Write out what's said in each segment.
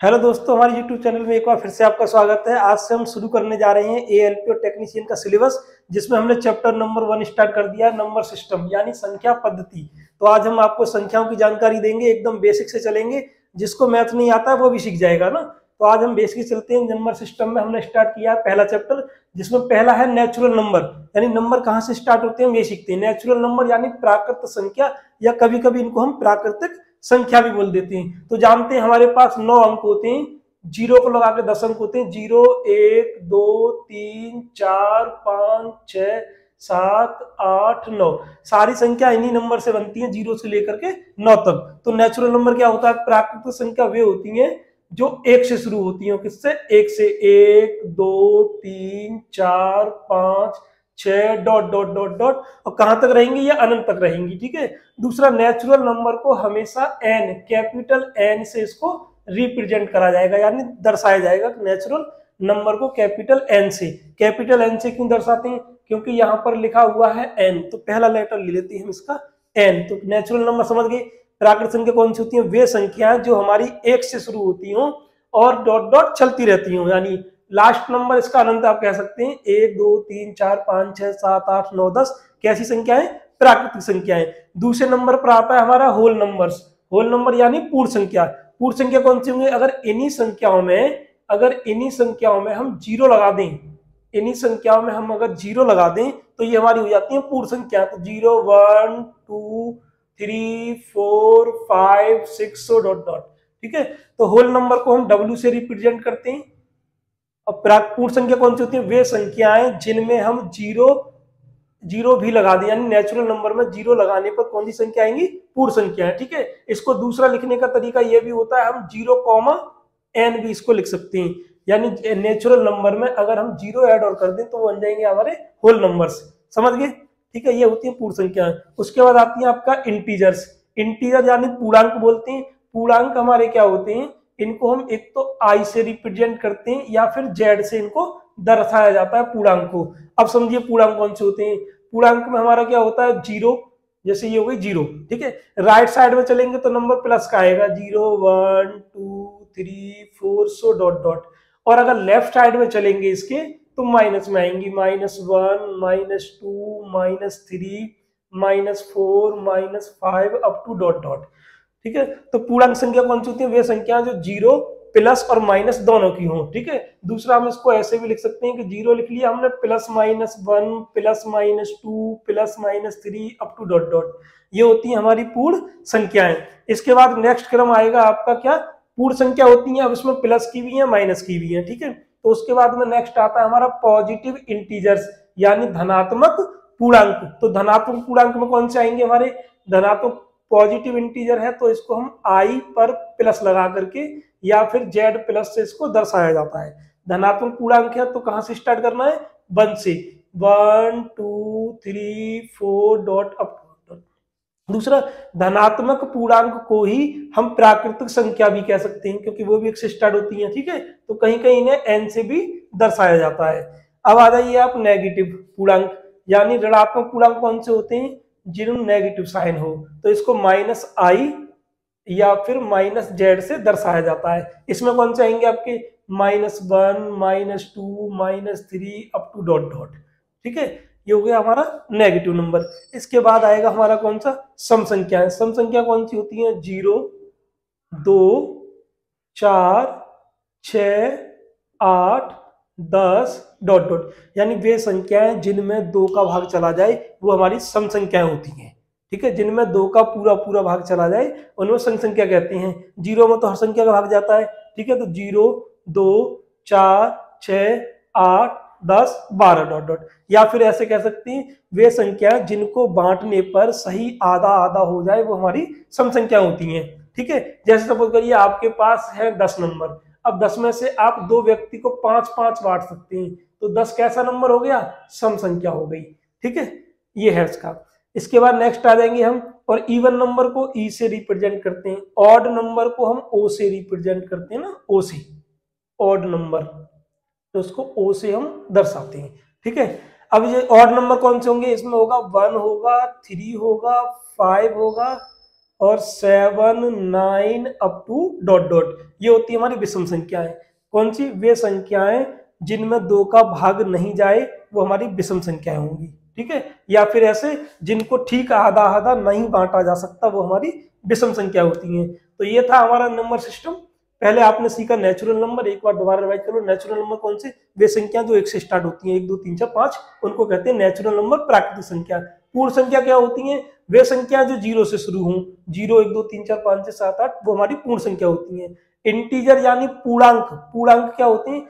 Hello दोस्तों, हमारे YouTube channel में एक बार फिर से आपका स्वागत है। आज से हम शुरू करने जा रहे हैं ALP और टेक्नीशियन का सिलेबस, जिसमें हमने चैप्टर नंबर 1 स्टार्ट कर दिया, नंबर सिस्टम यानी संख्या पद्धति। तो आज हम आपको संख्याओं की जानकारी देंगे, एकदम बेसिक से चलेंगे। जिसको मैथ नहीं आता है वो भी सीख जाएगा ना। तो आज हम बेसिक चलते हैं। नंबर सिस्टम में हमने स्टार्ट किया है पहला चैप्टर, जिसमें पहला है नेचुरल नंबर, यानी नंबर कहाँ से स्टार्ट होते हैं हम ये सीखते हैं। नेचुरल नंबर यानी प्राकृत संख्या, या कभी कभी इनको हम प्राकृतिक संख्या भी बोल देते हैं। तो जानते हैं हमारे पास 9 अंक होते हैं, जीरो को लगा के 10 अंक होते हैं। 0 1 2 3 4 5 6 7 8 9, सारी संख्या इन्हीं नंबर से बनती है, 0 से लेकर के 9 तक। तो नेचुरल नंबर क्या होता है? प्राकृतिक संख्या वे होती हैं जो 1 से शुरू होती हैं। किससे? 1 से। 1 2 3 4 5 6 डॉट डॉट डॉट डॉट, और कहां तक रहेंगी? ये अनंत तक रहेंगी। ठीक है। दूसरा, नेचुरल नंबर को हमेशा एन, कैपिटल एन से इसको रिप्रेजेंट करा जाएगा, यानी दर्शाया जाएगा। नेचुरल नंबर को कैपिटल एन से। कैपिटल एन से क्यों दर्शाते हैं? क्योंकि यहाँ पर लिखा हुआ है एन, तो पहला लेटर ले लेते हैं हम इसका, एन। तो नेचुरल नंबर समझ गए। प्राकृतिक संख्या कौन सी होती है? वे संख्याएं जो हमारी 1 से शुरू होती हों और डॉट डॉट चलती रहती हों, यानी लास्ट नंबर इसका अनंत आप कह सकते हैं। 1 2 3 4 5 6 7 8 9 10 कैसी संख्याएं? प्राकृतिक संख्याएं। दूसरे नंबर पर आता है हमारा होल नंबर्स। होल नंबर यानी पूर्ण संख्या। पूर्ण संख्या कौन सी होंगी? अगर इन्हीं संख्याओं में हम जीरो लगा दें, इन्हीं संख्याओं में हम अगर जीरो लगा दें तो ये हमारी हो जाती है पूर्ण संख्या। तो 0 1 2 3 4 5 6 डॉट डॉट। ठीक है। तो होल नंबर को हम W से रिप्रेजेंट करते हैं। अब पूर्ण संख्या कौन सी होती है? वे संख्याएं जिनमें हम जीरो भी लगा दें, यानी नेचुरल नंबर में जीरो लगाने पर कौन सी संख्या आएंगी? पूर्ण संख्या है। ठीक है। इसको दूसरा लिखने का तरीका यह भी होता है, हम 0, भी इसको लिख सकते हैं। यानी नेचुरल नंबर में अगर हम जीरो ऐड और कर दें तो वो बन जाएंगे हमारे होल नंबर्स। समझ गए? ठीक है। ये होती है पूर्ण संख्या। उसके बाद आती है आपका इंटीजर्स। इंटीजर यानी पूर्णांक बोलते हैं। पूर्णांक हमारे क्या होते हैं? इनको हम एक तो आई से रिप्रेजेंट करते हैं या फिर जेड से इनको दर्शाया जाता है पूर्णांक को। अब समझिए पूर्णांक कौन से होते हैं। पूर्णांक में हमारा क्या होता है? जीरो, जैसे ये हो गई जीरो। ठीक है। राइट साइड में चलेंगे तो नंबर प्लस का आएगा, 0 1 2 3 4 सो डॉट डॉट। और अगर लेफ्ट साइड में चलेंगे इसके तो माइनस में आएंगी, -1 -2 -3 -4 -5 अप टू डॉट डॉट। ठीक है। तो पूर्णांक संख्या कौन सी होती है? वे संख्या जो जीरो प्लस और माइनस दोनों की हो। ठीक है। दूसरा हम इसको ऐसे भी लिख सकते हैं कि जीरो लिख लिया हमने, +-1 +-2 +-3 अप टू डॉट डॉट। ये होती है हमारी पूर्ण संख्याएं। इसके बाद नेक्स्ट क्रम आएगा आपका क्या? पूर्ण संख्या होती है, अब इसमें प्लस की भी है माइनस की भी है। ठीक है। तो उसके बाद में नेक्स्ट आता है हमारा पॉजिटिव इंटीजर्स, यानी धनात्मक पूर्णांक। तो धनात्मक पूर्णांक में कौन से आएंगे हमारे? धनात्मक पॉजिटिव इंटीजर है तो इसको हम आई पर प्लस लगा करके या फिर जेड प्लस से इसको दर्शाया जाता है। धनात्मक पूर्णांक है तो कहां से स्टार्ट करना है? 1 से। 1 2 3 4 डॉट अप। दूसरा, धनात्मक पूर्णांक को ही हम प्राकृतिक संख्या भी कह सकते हैं, क्योंकि वो भी 1 से स्टार्ट होती है। ठीक है। तो कहीं कहीं इन्हें एन से भी दर्शाया जाता है। अब आ जाइए आप नेगेटिव पूर्णांक, यानी ऋणात्मक पूर्णांक कौन से होते हैं? जिनमें नेगेटिव साइन हो, तो इसको -i या फिर -z से दर्शाया जाता है। इसमें कौन से आएंगे आपके? -1 -2 -3 अप टू डॉट डॉट। ठीक है। ये हो गया हमारा नेगेटिव नंबर। इसके बाद आएगा हमारा कौन सा? सम संख्याएं। सम संख्या कौन सी होती है? 0 2 4 6 8 10 डॉट डॉट, यानी वे संख्याएं जिनमें 2 का भाग चला जाए वो हमारी सम संख्याएं होती हैं। ठीक है। जिनमें 2 का पूरा पूरा भाग चला जाए उन्हें सम संख्या कहते हैं। 0 में तो हर संख्या का भाग जाता है। ठीक है। तो 0 2 4 6 8 10 12 डॉट डॉट। या फिर ऐसे कह सकते हैं, वे संख्याएं जिनको बांटने पर सही आधा आधा हो जाए वो हमारी सम संख्या होती हैं। ठीक है। जैसे सपोज करिए आपके पास है 10 नंबर, अब 10 में से आप 2 व्यक्ति को 5-5 बांट सकते हैं, तो 10 कैसा नंबर हो गया? सम संख्या हो गई। ठीक है। ये है इसका। इसके बाद नेक्स्ट आ जाएंगे हम, और इवन नंबर को ई से रिप्रेजेंट करते हैं, ऑड नंबर को हम ओ से रिप्रेजेंट करते हैं ना, ओ से। ऑड नंबर तो उसको ओ से हम दर्शाते हैं। ठीक है। अब ये ऑड नंबर कौन से होंगे? इसमें होगा 1 होगा, 3 होगा, 5 होगा और 7 9 अप टू डॉट डॉट, ये होती है हमारी विषम संख्याएं। कौन सी? वे संख्याएं जिनमें 2 का भाग नहीं जाए वो हमारी विषम संख्याएं होंगी, ठीक है। या फिर ऐसे जिनको ठीक आधा आधा नहीं बांटा जा सकता वो हमारी विषम संख्या होती हैं। तो ये था हमारा नंबर सिस्टम। पहले आपने सीखा नेचुरल नंबर, एक बार दोबारा रिवाइज करो। नेचुरल नंबर कौन से? वे संख्या जो 1 से स्टार्ट होती हैं, 1 2 3 4 5, उनको कहते हैं नेचुरल नंबर, प्राकृतिक संख्या। पूर्ण संख्या क्या होती है? वे संख्या जो 0 से शुरू हों, 0 1 2 3 4 5 6 7 8, वो हमारी पूर्ण संख्या होती है। इंटीजर यानी पूर्णांक, पूर्णांक क्या होते हैं?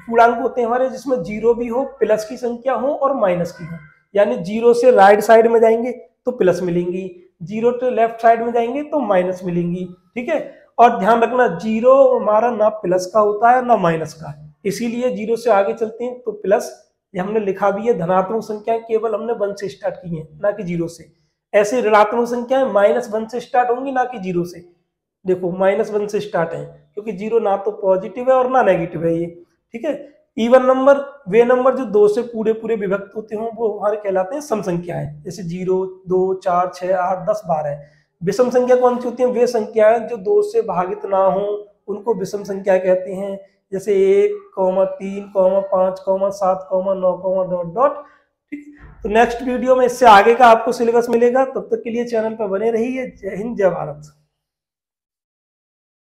पूर्णांक होते हैं हमारे जिसमें 0 भी हो, प्लस की संख्या हो और माइनस की हो। यानी 0 से राइट साइड में जाएंगे तो प्लस मिलेंगी, 0 से लेफ्ट साइड में जाएंगे तो माइनस मिलेंगी, ठीक है। और ध्यान रखना 0 हमारा ना प्लस का होता है ना माइनस का, इसीलिए 0 से आगे चलते हैं तो प्लस। ये हमने लिखा भी है, धनात्मक संख्या केवल हमने 1 से स्टार्ट की है ना कि 0 से। ऐसे ऋणात्मक संख्याएं -1 से स्टार्ट होंगी ना कि 0 से। देखो -1 से स्टार्ट है क्योंकि 0 ना तो पॉजिटिव है और ना नेगेटिव है ये, ठीक है। इवन नंबर वे नंबर जो 2 से पूरे पूरे विभक्त होते हों वो हमारे कहलाते हैं सम संख्याएं, जैसे 0 2 4 6 8 10 12। विषम संख्या कौन सी होती है? वे संख्याएं जो 2 से भागित ना हो उनको विषम संख्या कहते हैं, जैसे 1 3 5 7 9 डॉट डॉट, ठीक। तो नेक्स्ट वीडियो में इससे आगे का आपको सिलेबस मिलेगा, तब तक के लिए चैनल पर बने रहिए। जय हिंद, जय भारत।